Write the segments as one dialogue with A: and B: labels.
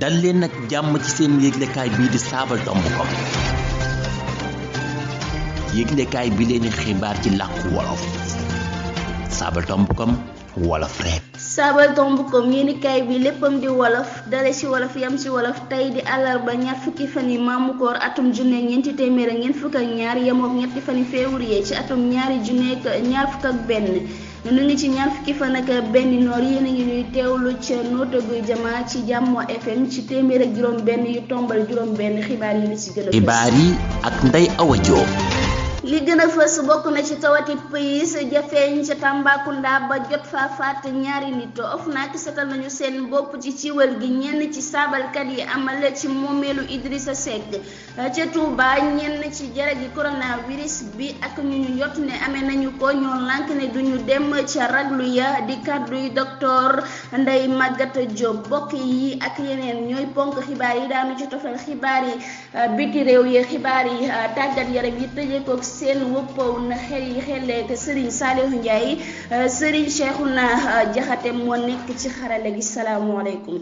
A: dal leen nag jàmm ci seen yëglekaay bii di saabal.com yëglekaay bi leen xibaar ci làkku wolof saabal.com wolof rek.
B: saabal.com yéenekaay bi léppam di wolof dale ci wolof yam ci wolof tey di àllarba ñaar fukki fan yi maamu koor atum junne ñeenti téeméer ak ñeent fukk ak ñaar yemook ñetti fan yi février ci atum ñaari junne ak ñaar fukk ak benn. ñu ngi ci ñaar fukki fan ak benn noor yéen a ngi ñuy teewlu ca Nottoguy Jama ci Jàmmo FM ci téeméer ak juróom benn yu tombal juróom benn xibaar yi li ci gën a fës.
A: xibaar yi ak Ndeye Awa Diop.
B: li gën a fës bokk na ci tawati pays jafeeñ ca Tambacounda ba jot fa faat ñaari nit OFNAC setal nañu seen bopp ci ciwal gi ñenn ci saabalkat yi amal ci moomeelu Idrissa Seck ca Touba ñenn ci jara gi coronavirus bi ak ñu njott ne amee nañu ko ñoo lànk ne duñu dem ca raglu ya di kàdduy docteur Ndeye Maguette Diop bokk yi ak yeneen ñooy ponk xibaar yi daanu ci tofal xibaar yi biti réew yi xibaar yi tàggat yaram yi tëjee ko seen wëppaw na xel yi xelleek Serigne Saliou Ndiaye Serigne Cheikhouna Diakhaté moo nekk ci xarale gi salaamaaleykum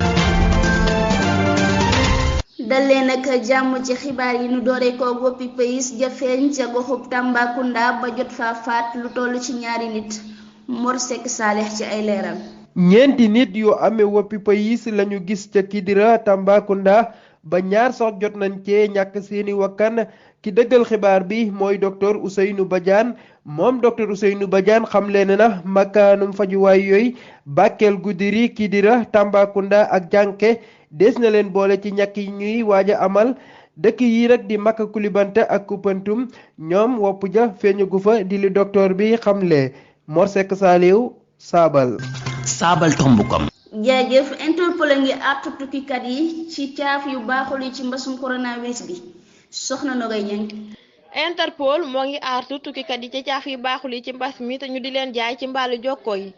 B: dalee nag jàmm ci xibaar yi nu dooree ko boppi pays jafeeñ ca goxub Tambacounda ba jot fa faat lu toll ci ñaari nit Mor Seck Saleh ci ay leeral.
C: ñeenti nit yu amee woppi pays lañu gis ca Kidira Tambacounda ba ñaar sax jot nañ cee ñàkk seeni wakkan ki dëggal xibaar bi mooy docteur Ousseynou Badiane moom docteur Ousseynou Badiane xamle na makkaanum fajuwaay yooyu Bakel Goudiri Kidira Tambacounda ak Jànke des na leen boole ci ñàkk yi ñuy waaj a amal dëkk yi nag di Makka Koulibantang ak Koupentoum ñoom wopp ja feeñagu fa di li docteur bi xamle Mor Seck Saliou Saabal.
A: saabal.com.
B: jaajëf Interpol ngi àttu tukkikat yi ci caaf yu baaxul yi ci mbasum coronavirus bi soxna Nogay Ñang.
D: Interpol moo ngi aartu tukkikat yi ci caaf yu baaxul yi ci mbas mi te ñu di leen jaay ci mbaalu jokkoo yi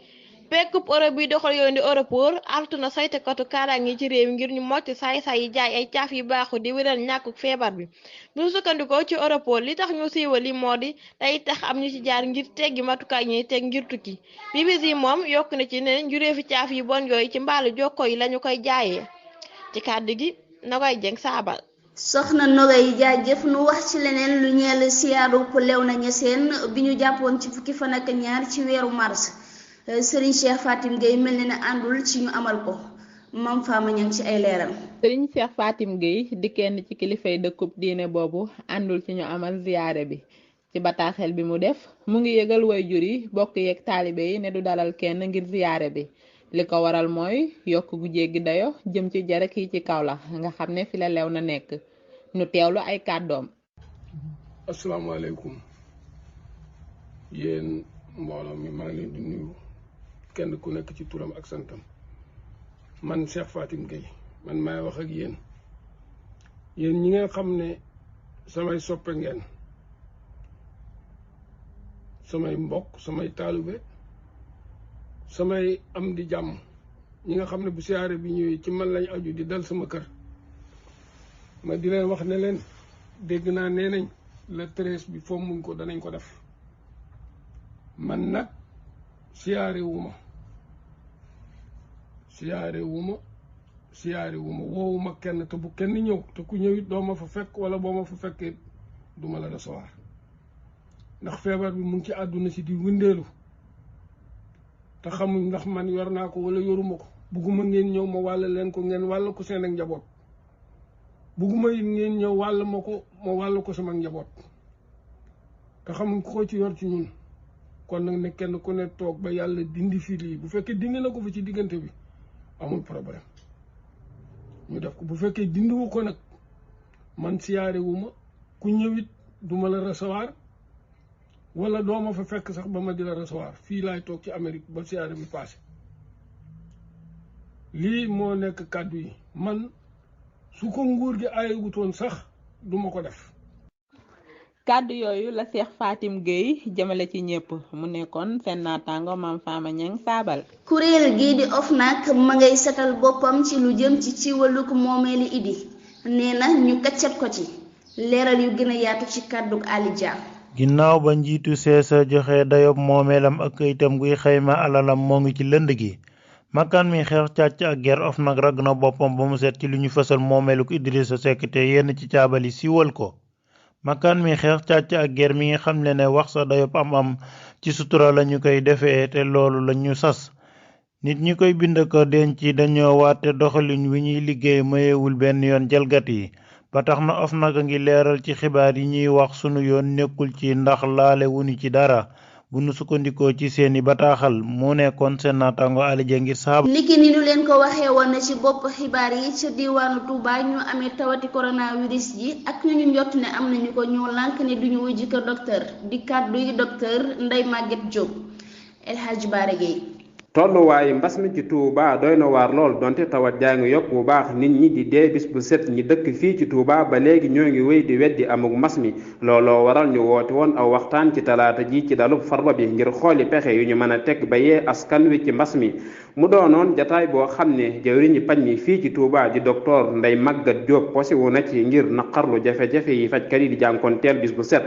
D: pekkub Europe bi doxal yoon di Europol artu na saytukatu kaaraange ci réew ngir ñu motti saay-saay yi jaay ay caaf yu baaxul di wéral ñàkkuk feebar bi bu sukkandikoo ci Europol li tax ñu siiwal li moo di day tax am ñu ci jaar ngir teggi matukaay ñuy teg ngir tukki BBC moom yokk na ci ne njureefi caaf yu bon yooyu ci mbaalu jokkoo yi lañu koy jaayee ci kàddu gi Nogay Jeng Saabal.
B: soxna Nogay jaajëf nu wax ci leneen lu ñeel siyaaru Léona Niassène bi ñu jàppoon ci fukki fan ak ñaar ci weeru mars Serigne Cheikh Fatim Gueye mel na ne àndul ci ñu amal ko Mam Fama Ñang ci ay leeral.
E: Serigne Cheikh Fatim Gueye di kenn ci kilifay dëkkub diine boobu àndul ci ñu amal ziyaare bi ci bataaxel bi mu def mu ngi yëgal waajur yi bokk yeeg taalibe yi ne du dalal kenn ngir ziyaare bi li ko waral mooy yokk gu jéggi dayo jëm ci jara kii ci Kaolack nga xam ne fi la Léona nekk nu teewlu ay kàddoom.
F: asalaamaaleykum yéen mbooloo mi maa ngi leen di nuyu kenn ku nekk ci turam ak santam man Cheikh Fatim Gueye man maay wax ak yéen ñi ngeen xam ne samay soppe ngeen samay mbokk samay taalibe samay am di jàmm ñi nga xam ne bu siyaare bi ñëwee ci man lañ aju di dal sama kër ma di leen wax ne leen dégg naa nee nañ le 13 bi foofu muñ ko danañ ko def man nag siyaare wuma woowuma kenn te bu kenn ñëw te ku ñëwit doo ma fa fekk wala boo ma fa fekkee du ma la recevoir ndax feebar bi mu ngi ci àdduna si di wëndeelu te xamuñ ndax man yor naa ko wala yoruma ko bugguma ngeen ñëw ma wàll leen ko ngeen wàll ko seen ak njaboot bugguma ngeen ñëw wàll ma ko ma wàll ko sama njaboot te xamuñ ko ci yor ci ñun kon nag ne kenn ku ne toog ba yàlla dindi fii lii bu fekkee dindi na ko fi ci diggante bi amul problème ñu def ko bu fekkee dindiwu ko nag man siyaare wu ma ku ñëwit du ma la recevoir wala doo ma fa fekk sax ba ma di la recevoir fii laay toog ci Amérique ba siyaare bi passé lii moo nekk kàddu yi man su ko nguur gi ayagutoon sax du ma ko def.
E: kàddu yooyu la Cheikh Fatim Gueye jëmale ci ñépp mu nekkoon seen naataango Mam Fama Ñang Saabal.
B: kuréel gii di OFNAC ma ngay setal boppam ci lu jëm ci wàllug moomeeli Idi nee na ñu kaccat ko ci leeral yu gën a yaatu ci kàddug Ali Dia.
G: ginnaaw ba njiitu seesa joxe dayob moomeelam ak kayitam guy xayma alalam moo ngi ci lënd gi makkaan mi xeex càcc ak ger OFNAC ragg na boppam ba mu set ci lu ñu fësal moomeeluk Idrissa Seck te yenn ci caabali siiwal ko. makkaan mi xeex càcc ak ger mi ngi xamle ne wax sa dayob am ci sutura lañu koy defee te loolu lañu sas. nit ñi koy bind ko denc dañoo waate doxalin wi ñuy liggéey mayewul benn yoon jalgat yi ba tax na OFNAC a ngi leeral ci xibaar yi ñuy wax sunu yoon nekkul ci ndax laale wuñu ci dara bu nu sukkandikoo ci seeni bataaxal mu nekkoon seen naataango Ali Dia ngir Saabal.
B: niki ni ñu leen ko waxee woon na ci bopp xibaar yi ca diwaanu Touba ñu amee tawati coronavirus ji ak ñu njott ne am nañu ko ñoo lànk ne duñu wujji ko docteur di kàddu yi docteur Ndeye Maguette Diop El Hadj Bara Gueye.
H: tolluwaayu mbas mi ci Touba doy na waar lool donte tawat jaa ngi yokk bu baax nit ñi di dee bis bu set ñi dëkk fii ci Touba ba léegi ñoo ngi wéy di weddi amuk mbas mi looloo waral ñu woote woon aw waxtaan ci talaata ji ci dalub Farba bi ngir xooli pexe yu ñu mën a teg ba yee askan wi ci mbas mi mu doonoon jataay boo xam ne jawriñu paj mi fii ci Touba di docteur Ndeye Maguette Diop posiwu na ci ngir naqarlu jafe-jafe yi fajkat yi di jànkoonteel bis bu set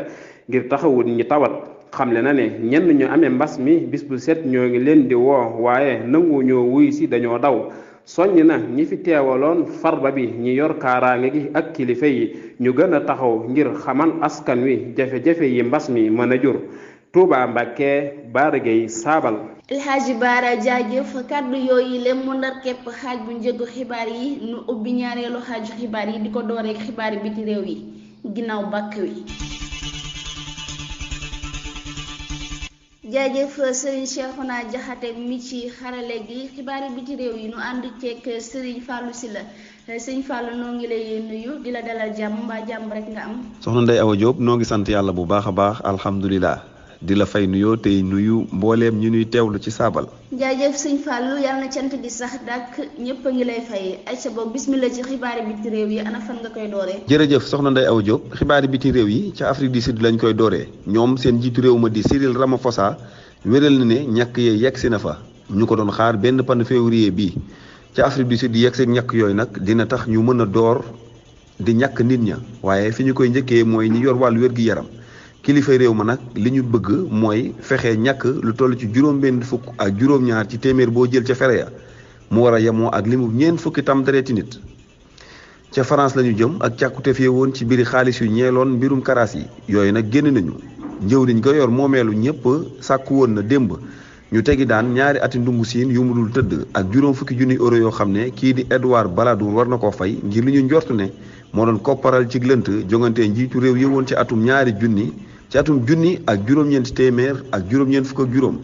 H: ngir taxawut ñi tawat xamle na ne ñenn ñu amee mbas mi bis bu set ñoo ngi leen di woo waaye nangu ñoo wuy si dañoo daw soññ na ñi fi teewaloon Farba bi ñi yor kaaraange gi ak kilifa yi ñu gën a taxaw ngir xamal askan wi jafe-jafe yi mbas mi mën a jur. Touba Mbacké Bara Gueye Saabal.
B: El Hadji Bara jaajëf kàddu yooyu lem mu ndar képp xaaj bu njëgu xibaar yi nu ubbi ñaareelu xaaju xibaar yi di ko dooreek xibaar yi biti réew yi ginnaaw bàkk wi. jaajëf Serigne Cheikhouna Diakhaté mi ci xarale gi xibaari biti réew yi nu ànd ceeg Serigne Fallou Sylla Serigne Fallou noo ngi lay nuyu di la dalal jàmm mbaa jàmm rek nga am.
I: soxna Ndeye Awa Diop noo ngi sant yàlla bu baax a baax alhamdulilah di la fay nuyoo tey nuyu mbooleem ñu nuy teewlu ci Saabal.
B: jaajëf Serigne Fallou yàlla na cant gi sax dàkk ñëpp a ngi lay fay ayca boog bismillah ci xibaari biti réew yi ana fan nga koy dooree.
I: jërëjëf soxna Ndeye Awa Diop xibaari biti réew yi ca Afrique du Sud lañ koy dooree ñoom seen jiitu réew ma di Cyril Ramaphosa wéral na ne ñàkk yee yegg si na fa ñu ko doon xaar benn pan février bii ca Afrique du Sud yegg seeg ñàkk yooyu nag dina tax ñu mën a door di ñàkk nit ña waaye fi ñu koy njëkkee mooy ñi yor wàllu wér-gi-yaram kilifa réew ma nag li ñu bëgg mooy fexe ñàkk lu toll ci juróom-benn fukk ak juróom-ñaar ci téeméer boo jël ca fere ya mu war a yemoo ak limu ñeent fukki tam dereeti nit ca France la ñu jëm ak càkkute fee woon ci biiri xaalis yu ñeeloon mbirum karaas yi yooyu nag génn nañu njëwriñ ko yor moomeelu ñëpp sàkku woon na démb ñu tegi daan ñaari ati ndungu siin yu mu dul tëdd ak juróom fukki junni euro yoo xam ne kii di Edouard Balladour war na koo fay ngir li ñu njort ne moo doon kopparal ci lënt jongante njiitu réew yi woon ci atum junni ak juróom-ñeenti téeméer ak juróom-ñeent fukk ak juróom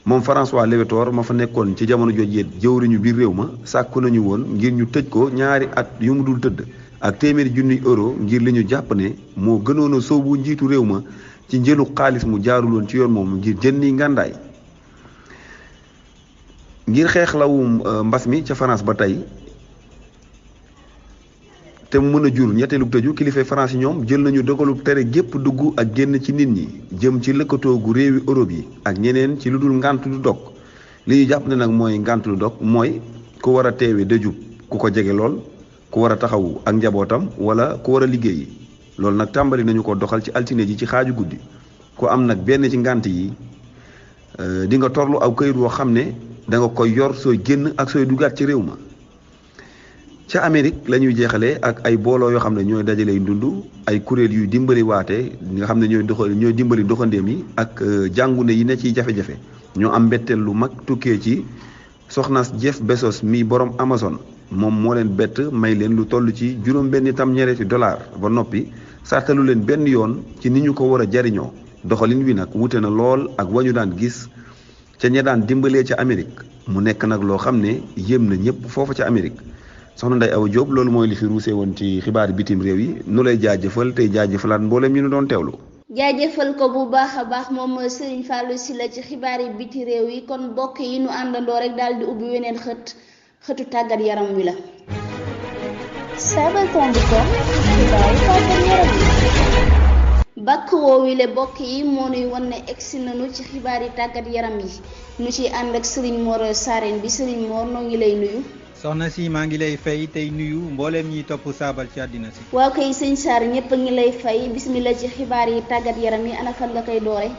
I: moom François Lévétor ma fa nekkoon ci jamono jooju jëwriñu biir réew ma sàkku nañu woon ngir ñu tëj ko ñaari at yu mu dul tëdd ak téeméeri junni euro ngir li ñu jàpp ne moo gënoon a sóobu njiitu réew ma ci njëlu xaalis mu jaaruloon ci yoon moom ngir jëndi ngàndaay ngir xeex lawum mbas mi ca France ba tey te mu mën a jur ñetteelu tëju kilifa France yi ñoom jël nañu dogalub tere gépp dugg ak génn ci nit ñi jëm ci lëkkatoo gu réewi Europe yi ak ñeneen ci lu dul ngànt lu dog li ñu jàpp ne nag mooy ngànt lu dog mooy ku war a teewe dëjub ku ko jege lool ku war a taxawu ak njabootam wala ku war a liggéeyi loolu nag tàmbali nañu ko doxal ci altine ji ci xaaju guddi ku am nag benn ci ngànt yi di nga torlu aw këyit woo xam ne da nga koy yor sooy génn ak sooy dugaat ci réew ma ca Amérique la ñuy jeexalee ak ay booloo yoo xam ne ñooy dajaley ndund ay kuréel yuy dimbali waate nga xam ne ñooy dimbali doxandéem yi ak jàngune yi ne ciy jafe-jafe ñoo am mbetteel lu mag tukkee ci soxnaas Jeff Bezos mi borom Amazon moom moo leen bett may leen lu toll ci juróom-benn tam ñereeti dollar ba noppi sartalu leen benn yoon ci ni ñu ko war a jariñoo doxalin wi nag wute na lool ak wañu daan gis ca ña daan dimbalee ca Amérique mu nekk nag loo xam ne yéem na ñëpp foofa ca Amérique soxna Ndeye Awa Diop loolu mooy li fi ruusee woon ci xibaari bitim réew yi nu lay jaajëfal tey jaajëfalaat mboolem ñu nu doon teewlu.
B: jaajëfal ko bu baax a baax moom Serigne Fallou Sylla ci xibaari biti réew yi kon mbokk yi nu àndandoo rek daal di ubbi weneen xëtu tàggat yaram wi la. Saabal.com xibaari tàggat yaram yi. bàkk woowile bokk yi moo nuy wan ne egsi nañu ci xibaari tàggat yaram yi nu ci ànd ak Serigne Mor Sarène bi Serigne Mor noo ngi lay nuyu.
J: soxna si maa ngi lay fay tey nuyu mbooleem ñiy topp Saabal ci àddina si.
B: waaw kay sëñ Sarr ñëpp a ngi lay fay bismillah ci xibaar yi tàggat yaram yi ana fan nga koy doore.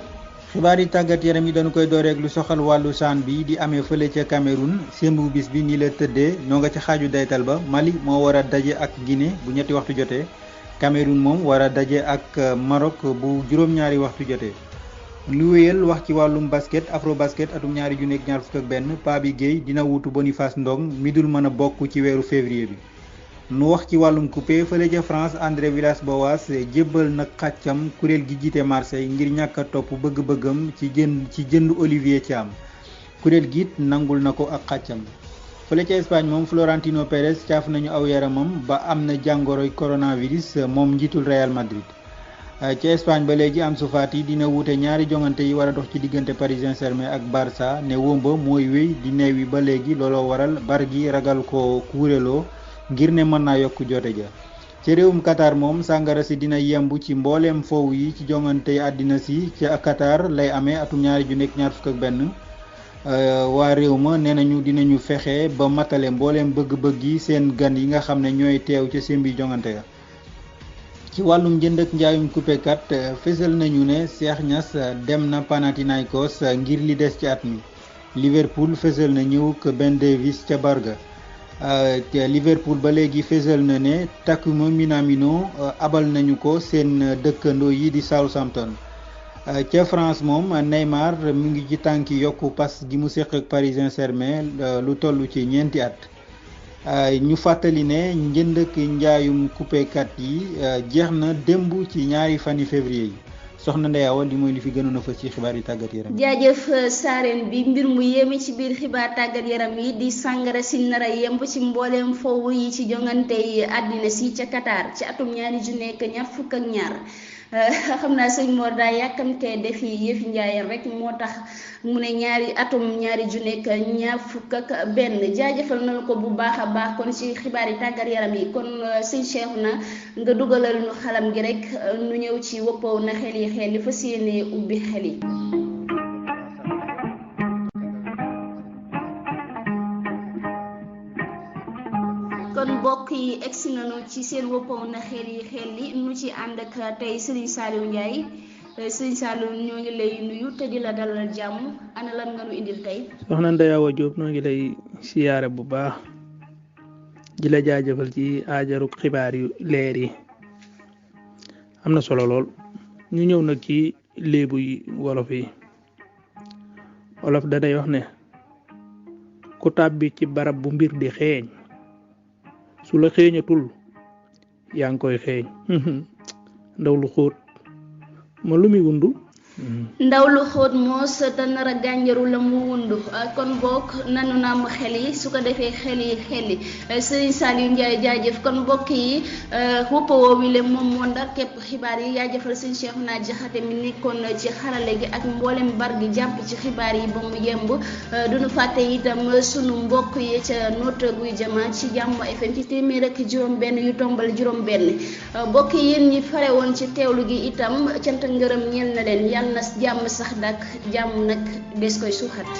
J: xibaar yi tàggat yaram yi dañu koy dooreeg lu soxal wàllu CHAN bi di amee fële ca Cameroun sémbu bis bi nii la tëddee ñoo nga ci xaaju daytal ba Mali moo war a daje ak Guinée bu ñetti waxtu jotee Cameroun moom war a daje ak Maroc bu juróom-ñaari waxtu jotee. lu wéyal wax ci wàllum basket afro basket atum 2021 Pabi Gueye dina wuutu Boniface Ndong mi dul mën a bokk ci weeru février bi. nu wax ci wàllum coupé fële ca France André Villas-Boas jébbal nag xàccam kuréel gi jiite Marseille ngir ñàkk a topp bëgg-bëggam ci jënd Olivier Thiam kuréel gi nangul na ko ak xàccam. fële ca Espagne moom Florentino Pérez caaf nañu aw yaramam ba am na jàngoroy coronavirus moom njiitul Real Madrid. ca Espagne ba léegi Ansu Fati dina wuute ñaari jongante yi war a dox ci diggante Paris Saint-Germain ak Barça ne wómba mooy wéy di neewi ba léegi looloo waral Bargui ragal ko kuureloo ngir ne mën naa yokk jote ja. ci réewum Qatar moom sàngara si dina yemb ci mbooleem foow yi ci jongante àddina si ca Qatar lay amee atum 2021 waa réew ma nee nañu dinañu fexe ba matale mbooleem bëgg-bëgg yi seen gan yi nga xam ne ñooy teew ca sembi jongante ya. ci wàllum jënd ak njaayum coupekat fésal nañu ne Cheikh Niass dem na Panathinaikos ngir li des ci at mi. Liverpool fésal na ñëwuk Ben Davies ca Barga. Liverpool ba léegi fésal na ne Takuma Minamino abal nañu ko seen dëkkandoo yi di Southampton. ca France moom Neymar mu ngi ci tànki yokku pas gi mu séq ak Paris Saint-Germain lu toll ci ñeenti at. ñu fàttali ne njënd ak njaayum coupekat yi jeex na démb ci ñaari fani février yi soxna Ndeye Awa li mooy li fi gënoon a fës ci xibaar yi tàggat yaram yi.
B: jaajëf saareen bi mbir mu yéeme ci biir xibaar tàggat yaram yi di sàngara si nar a yemb ci mbooleem foowu yi ci jongante yi àddina si ca Qatar ci atum 2022. xam naa sëñ Mor daa yàkkamtee def yi yëfi njaayeen rek moo tax mu ne atum 2022 jaajëfal nañu ko bu baax a baax kon ci xibaar yi tàggat yaram yi kon sëñ Cheikhouna nga dugalal ñu xalam gi rek nu ñëw ci woppaw na xel yi fas yéene ubbi xel yi. kon mbokk yi egsi nañu ci seen woppaw na xel yi nu ci ànd ak tey Serigne Saliou Ndiaye Serigne Saliou ñoo ngi lay nuyu te di la dalal jàmm ana lan nga nu indil tey.
K: soxna Ndeye Awa Diop ñoo ngi lay siyaare bu baax di la jaajëfal ci aajaruk xibaar yu leer yi am na solo lool ñu ñëw nag ci léebu yi wolof yi wolof danay wax ne ku tàbbi ci barab bu mbir di xeeñ su la xeeñatul yaa ngi koy xeeñ ndaw lu xóot ma lu muy wundu
B: ndaw lu xóot moos te nar a gànjaru la mu wundu kon bokk nanu naam xel yi su ko defee xel yi Serigne Saliou Ndiaye jaajëf kon mbokk yi woppawoo wi le moom moo ndar képp xibaar yi jaajëfal Serigne Cheikhouna Diakhaté mi nekkoon ci xarale gi ak mboolem bar gi jàpp ci xibaar yi ba mu yemb duñu fàtte itam sunu mbokk yi ca Notto Gouye Diama ci Jàmm FM ci téeméer ak juróom-benn yu tombal juróom-benn mbokk yi yéen ñi fare woon ci teewlu gi itam cant ngërëm ñeel na leen yàlla na jàmm sax dak jàmm nag des koy suuxat